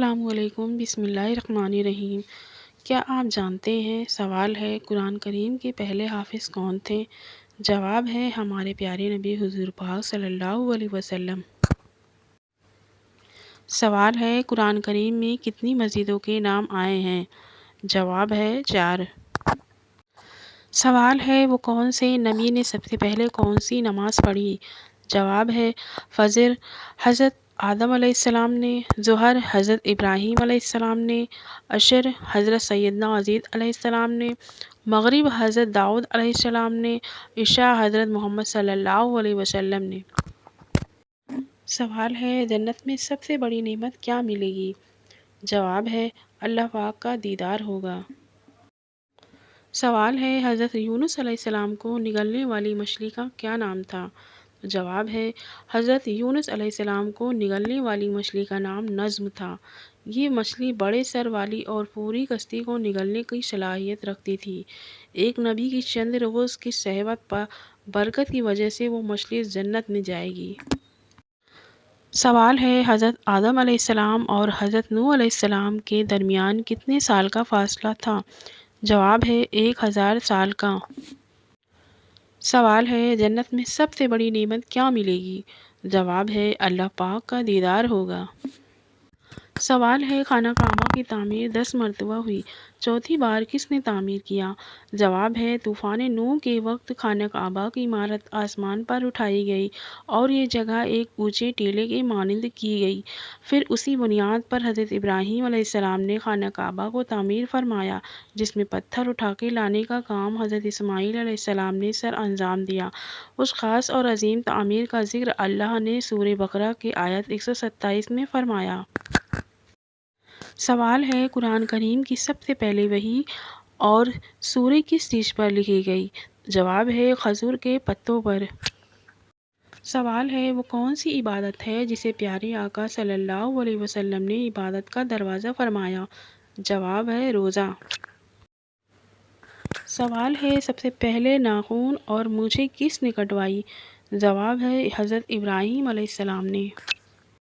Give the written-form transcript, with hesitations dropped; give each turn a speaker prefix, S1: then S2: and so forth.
S1: السلام علیکم، بسم اللہ الرحمن الرحیم۔ کیا آپ جانتے ہیں؟ سوال ہے قرآن کریم کے پہلے حافظ کون تھے؟ جواب ہے ہمارے پیارے نبی حضور پاک صلی اللہ علیہ وسلم۔ سوال ہے قرآن کریم میں کتنی مسجدوں کے نام آئے ہیں؟ جواب ہے 4۔ سوال ہے وہ کون سے نبی نے سب سے پہلے کون سی نماز پڑھی؟ جواب ہے فجر حضرت آدم علیہ السلام نے، ظہر حضرت ابراہیم علیہ السلام نے، عصر حضرت سیدنا یزید علیہ السلام نے، مغرب حضرت داؤد علیہ السلام نے، عشاء حضرت محمد صلی اللہ علیہ وسلم نے۔ سوال ہے جنت میں سب سے بڑی نعمت کیا ملے گی؟ جواب ہے اللہ پاک کا دیدار ہوگا۔ سوال ہے حضرت یونس علیہ السلام کو نگلنے والی مچھلی کا کیا نام تھا؟ جواب ہے حضرت یونس علیہ السلام کو نگلنے والی مچھلی کا نام نظم تھا۔ یہ مچھلی بڑے سر والی اور پوری کشتی کو نگلنے کی صلاحیت رکھتی تھی۔ ایک نبی کی چند روز کی صحبت پر برکت کی وجہ سے وہ مچھلی جنت میں جائے گی۔ سوال ہے حضرت آدم علیہ السلام اور حضرت نوح علیہ السلام کے درمیان کتنے سال کا فاصلہ تھا؟ جواب ہے 1000 سال کا۔ سوال ہے جنت میں سب سے بڑی نعمت کیا ملے گی؟ جواب ہے اللہ پاک کا دیدار ہوگا۔ سوال ہے خانہ کعبہ کی تعمیر 10 مرتبہ ہوئی، چوتھی بار کس نے تعمیر کیا؟ جواب ہے طوفان نوح کے وقت خانہ کعبہ کی عمارت آسمان پر اٹھائی گئی اور یہ جگہ ایک اونچے ٹیلے کے مانند کی گئی۔ پھر اسی بنیاد پر حضرت ابراہیم علیہ السلام نے خانہ کعبہ کو تعمیر فرمایا، جس میں پتھر اٹھا کے لانے کا کام حضرت اسماعیل علیہ السلام نے سر انجام دیا۔ اس خاص اور عظیم تعمیر کا ذکر اللہ نے سورہ بقرہ کی آیت 127 میں فرمایا۔ سوال ہے قرآن کریم کی سب سے پہلی وحی اور سورہ کس چیز پر لکھی گئی؟ جواب ہے کھجور کے پتوں پر۔ سوال ہے وہ کون سی عبادت ہے جسے پیارے آقا صلی اللہ علیہ وسلم نے عبادت کا دروازہ فرمایا؟ جواب ہے روزہ۔ سوال ہے سب سے پہلے ناخن اور مونچھیں کس نے کٹوائی؟ جواب ہے حضرت ابراہیم علیہ السلام نے۔